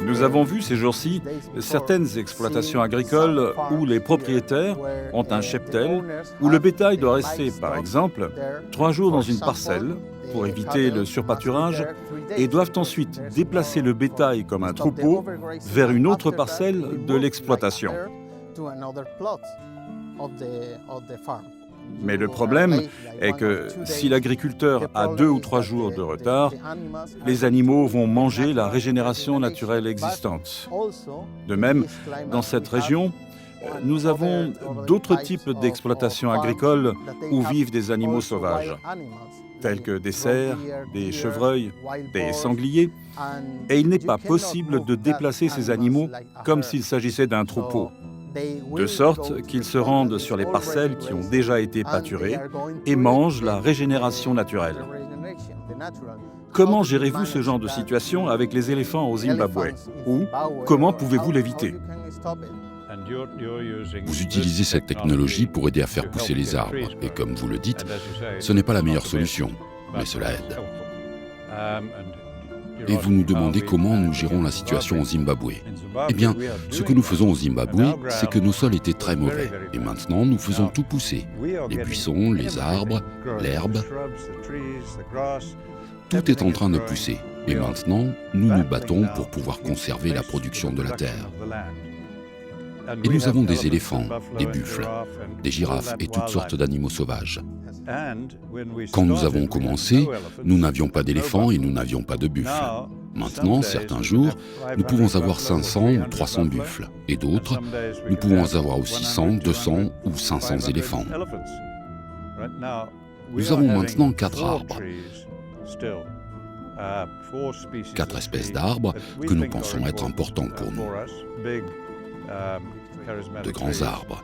Nous avons vu ces jours-ci certaines exploitations agricoles où les propriétaires ont un cheptel où le bétail doit rester, par exemple, 3 jours dans une parcelle pour éviter le surpâturage et doivent ensuite déplacer le bétail comme un troupeau vers une autre parcelle de l'exploitation. Mais le problème est que si l'agriculteur a 2 ou 3 jours de retard, les animaux vont manger la régénération naturelle existante. De même, dans cette région, nous avons d'autres types d'exploitations agricoles où vivent des animaux sauvages, tels que des cerfs, des chevreuils, des sangliers, et il n'est pas possible de déplacer ces animaux comme s'il s'agissait d'un troupeau, de sorte qu'ils se rendent sur les parcelles qui ont déjà été pâturées et mangent la régénération naturelle. Comment gérez-vous ce genre de situation avec les éléphants au Zimbabwe? Ou comment pouvez-vous l'éviter? Vous utilisez cette technologie pour aider à faire pousser les arbres, et comme vous le dites, ce n'est pas la meilleure solution, mais cela aide. Et vous nous demandez comment nous gérons la situation au Zimbabwe. Eh bien, ce que nous faisons au Zimbabwe, c'est que nos sols étaient très mauvais. Et maintenant, nous faisons tout pousser. Les buissons, les arbres, l'herbe. Tout est en train de pousser. Et maintenant, nous nous battons pour pouvoir conserver la production de la terre. Et nous avons des éléphants, des buffles, des girafes et toutes sortes d'animaux sauvages. Quand nous avons commencé, nous n'avions pas d'éléphants et nous n'avions pas de buffles. Maintenant, certains jours, nous pouvons avoir 500 ou 300 buffles. Et d'autres, nous pouvons avoir aussi 100, 200 ou 500 éléphants. Nous avons maintenant 4 arbres. 4 espèces d'arbres que nous pensons être importants pour nous. De grands arbres.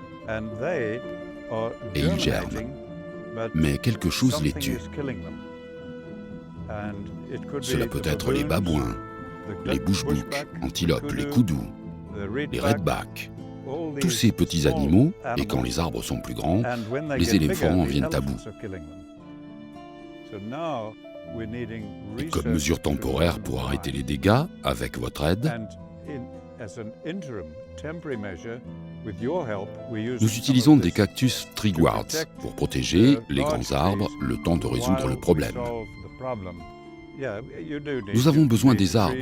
Et ils germent. Mais quelque chose les tue. Cela peut être les babouins, les bushbuck, antilopes, les koudous, les redbacks. Tous ces petits animaux, et quand les arbres sont plus grands, les éléphants en viennent à bout. Et comme mesure temporaire pour arrêter les dégâts, avec votre aide, nous utilisons des cactus tree-guards pour protéger les grands arbres le temps de résoudre le problème. Nous avons besoin des arbres,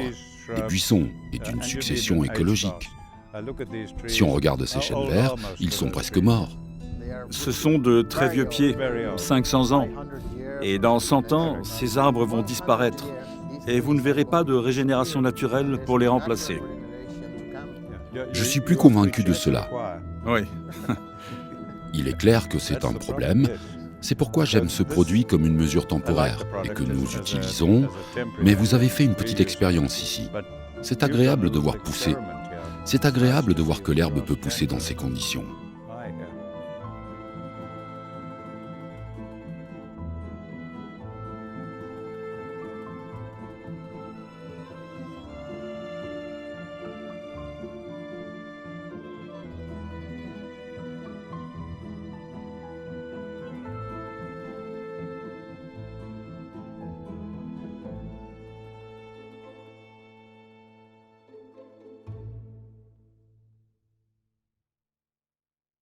des buissons et d'une succession écologique. Si on regarde ces chênes verts, ils sont presque morts. Ce sont de très vieux pieds, 500 ans. Et dans 100 ans, ces arbres vont disparaître. Et vous ne verrez pas de régénération naturelle pour les remplacer. Je suis plus convaincu de cela. Oui. Il est clair que c'est un problème. C'est pourquoi j'aime ce produit comme une mesure temporaire et que nous utilisons. Mais vous avez fait une petite expérience ici. C'est agréable de voir pousser. C'est agréable de voir que l'herbe peut pousser dans ces conditions.